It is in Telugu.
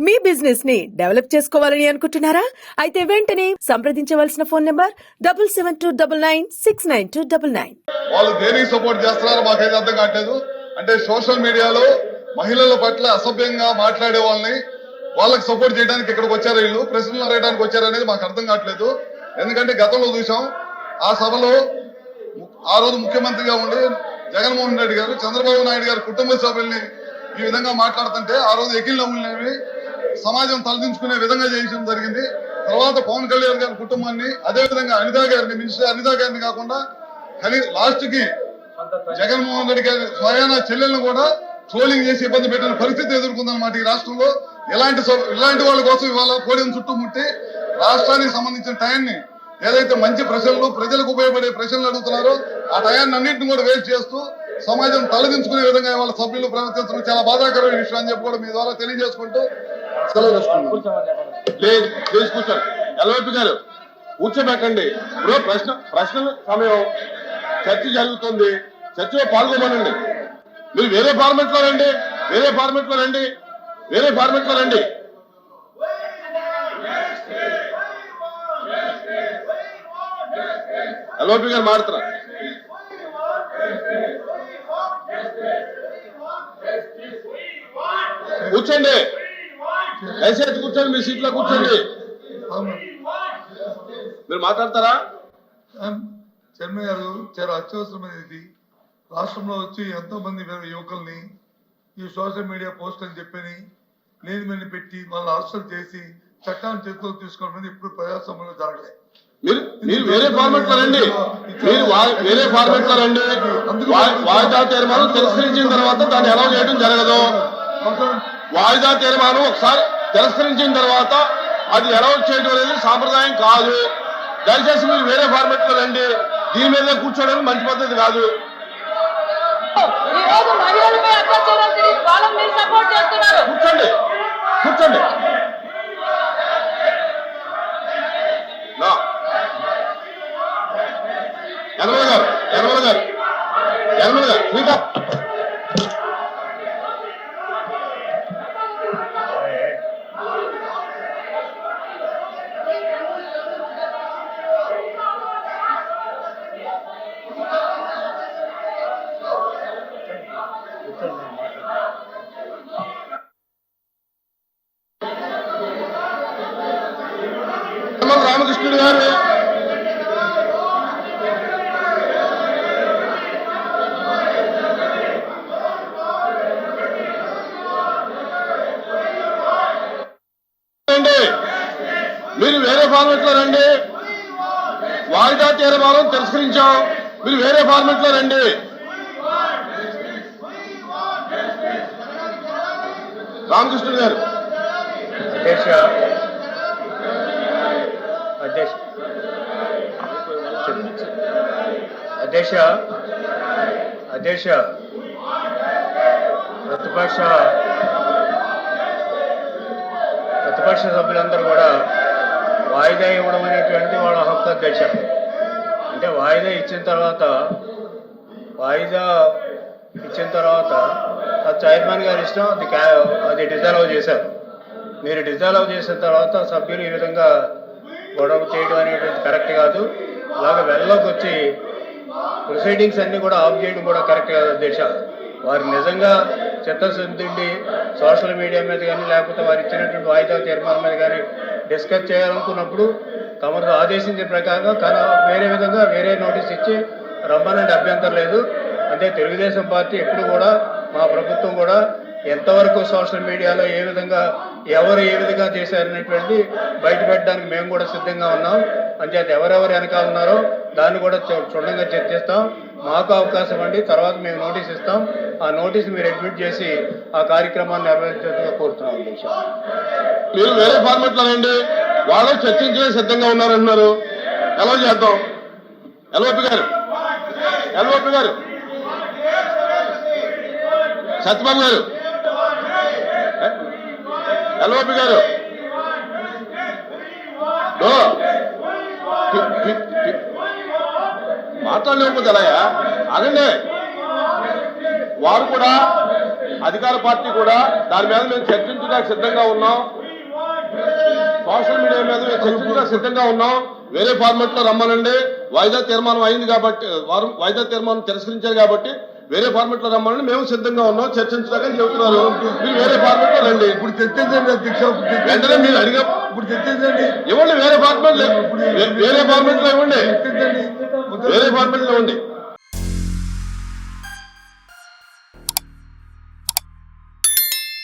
మీ బిజినెస్ ని డెవలప్ చేసుకోవాలని అనుకుంటున్నారా? అయితే వెంటనే సంప్రదించవలసిన ఫోన్ నంబర్ 7729969299. వాళ్ళు దేనికి సపోర్ట్ చేస్తున్నారో మాకైతే అర్థం కావట్లేదు. అంటే సోషల్ మీడియాలో మహిళల పట్ల అసభ్యంగా మాట్లాడే వాళ్ళకి సపోర్ట్ చేయడానికి ఇక్కడికి వచ్చారు, వీళ్ళు ప్రశ్నలు అడగడానికి వచ్చారు అనేది మాకు అర్థం కావట్లేదు. ఎందుకంటే గతంలో చూసాం, ఆ సభలో ఆ రోజు ముఖ్యమంత్రిగా ఉండి జగన్మోహన్ రెడ్డి గారు చంద్రబాబు నాయుడు గారి కుటుంబ సభ్యుల్ని ఈ విధంగా మాట్లాడుతుంటే ఆ రోజు ఎకిల్ నవ్వులనేవి సమాజం తలదించుకునే విధంగా చేయడం జరిగింది. తర్వాత పవన్ కళ్యాణ్ గారి కుటుంబాన్ని, అదే విధంగా అనితా గారిని, మినిస్టర్ అనితా గారిని కాకుండా లాస్ట్ కి జగన్మోహన్ రెడ్డి గారి స్వయాన చెల్లెలను కూడా ట్రోలింగ్ చేసి ఇబ్బంది పెట్టిన పరిస్థితి ఎదుర్కొందన్నమాట ఈ రాష్ట్రంలో. ఇలాంటి వాళ్ళ కోసం ఇవాళ పోడియం చుట్టుముట్టి రాష్ట్రానికి సంబంధించిన టైంని, ఏదైతే మంచి ప్రశ్నలు, ప్రజలకు ఉపయోగపడే ప్రశ్నలు అడుగుతున్నారో ఆ టయాన్ని అన్నింటిని కూడా వేస్ట్ చేస్తూ సమాజం తలదించుకునే విధంగా వాళ్ళ సభ్యులు ప్రవర్తించడం చాలా బాధాకరమైన విషయం అని చెప్పి కూడా మీ ద్వారా తెలియజేసుకుంటూ సెలవు తీసుకుంటున్నాను. కూర్చోండి. ఎల్వైపీ గారు కూర్చోబెట్టండి. ఇప్పుడు ప్రశ్నల సమయం, చర్చ జరుగుతుంది, చర్చలో పాల్గొమనండి. మీరు వేరే ఫార్మెట్ లో రండి. ఎల్వైపీ గారు మారుతున్నారు. కూర్చోండి, దయచేసి కూర్చోండి, మీ సీట్లో కూర్చోండి. మీరు మాట్లాడతారా? చైర్మన్ గారు చాలా అత్యవసరమైనది. రాష్ట్రంలో వచ్చి ఎంతో మంది యువకుల్ని ఈ సోషల్ మీడియా పోస్ట్ అని చెప్పని లేని పెట్టి వాళ్ళని అరెస్టులు చేసి చట్టాన్ని చేతిలో తీసుకోవడం ఇప్పుడు ప్రజాస్వామ్యంలో జరగలేదు. మీరు వేరే ఫార్మెట్ లో రండి. వాయిదా తీర్మానం తిరస్కరించిన తర్వాత దాన్ని అలౌ చేయడం జరగదు. వాయిదా తీర్మానం ఒకసారి తిరస్కరించిన తర్వాత అది అలౌ చేయడం అనేది సాంప్రదాయం కాదు. దయచేసి మీరు వేరే ఫార్మెట్ లో రండి. దీని మీద కూర్చోవడం మంచి పద్ధతి కాదు. కూర్చోండి. యనమల గారు ఇంకా రామకృష్ణుడు గారు మీరు వేరే ఫార్మెట్ లో రండి. వాయిదా తీర్మానం తిరస్కరించాం. మీరు వేరే ఫార్మెట్ లో రండి. రామకృష్ణుడు గారు అధ్యక్ష ప్రతిపక్ష సభ్యులందరూ కూడా వాయిదా ఇవ్వడం అనేటువంటి వాళ్ళ హక్కు అధ్యక్ష. అంటే వాయిదా ఇచ్చిన తర్వాత చైర్మన్ గారి ఇష్టం, అది డిజాల్వ్ చేశారు. మీరు డిజాల్వ్ చేసిన తర్వాత సభ్యులు ఈ విధంగా గొడవ చేయడం అనేటువంటి కరెక్ట్ కాదు. అలాగే వెళ్ళలోకి వచ్చి ప్రొసీడింగ్స్ అన్నీ కూడా ఆఫ్ చేయడం కూడా కరెక్ట్ కాదు అధ్యక్ష. వారు నిజంగా చిత్తశుద్ధి సోషల్ మీడియా మీద కానీ లేకపోతే వారు ఇచ్చినటువంటి వాయిదా తీర్మానం మీద కానీ డిస్కస్ చేయాలనుకున్నప్పుడు తమరు ఆదేశించిన ప్రకారంగా వేరే విధంగా వేరే నోటీస్ ఇచ్చి రమ్మనంటే అభ్యంతరం లేదు. అంటే తెలుగుదేశం పార్టీ ఎప్పుడు కూడా, మా ప్రభుత్వం కూడా ఎంతవరకు సోషల్ మీడియాలో ఎవరు ఏ విధంగా చేశారనేటువంటి బయట పెట్టడానికి మేము కూడా సిద్ధంగా ఉన్నాం. అంచేత ఎవరెవరు వెనకాల ఉన్నారో దాన్ని కూడా క్షుణ్ణంగా చర్చిస్తాం. మాకు అవకాశం అండి, తర్వాత మేము నోటీస్ ఇస్తాం. ఆ నోటీస్ మీరు అడ్మిట్ చేసి ఆ కార్యక్రమాన్ని నిర్వహించాలని కోరుతున్నాం అధ్యక్ష. మీరు వేరే ఫార్మెట్ లో రండి. వాళ్ళు చర్చించే సిద్ధంగా ఉన్నారంటున్నారు. ఎలా చేద్దాం? ఎల్వైపీ గారు సత్యబాబు గారు, ఎల్వైపీ గారు మాట్లాడలేకపోతే అలాగా అదండి. వారు కూడా అధికార పార్టీ కూడా దాని మీద మేము చర్చించడానికి సిద్ధంగా ఉన్నాం. సోషల్ మీడియా మీద మేము చర్చించడానికి సిద్ధంగా ఉన్నాం. వేరే ఫార్మాట్ లో రమ్మనండి. వాయిదా తీర్మానం అయింది కాబట్టి వాయిదా తీర్మానం తిరస్కరించారు కాబట్టి వేరే ఫార్మాట్ లో రమ్మనండి. మేము సిద్ధంగా ఉన్నాం చర్చించడానికి చెబుతున్నారు. మీరు వేరే ఫార్మాట్ లో రండి. ఇప్పుడు చర్చించండి అధ్యక్ష. వెంటనే మీరు అడిగా ఇప్పుడు చర్చించండి. ఇవ్వండి. వేరే ఫార్మాట్ లో ఇవ్వండి. చర్చించండి. వేరే ఫార్మాట్ లో ఇవ్వండి.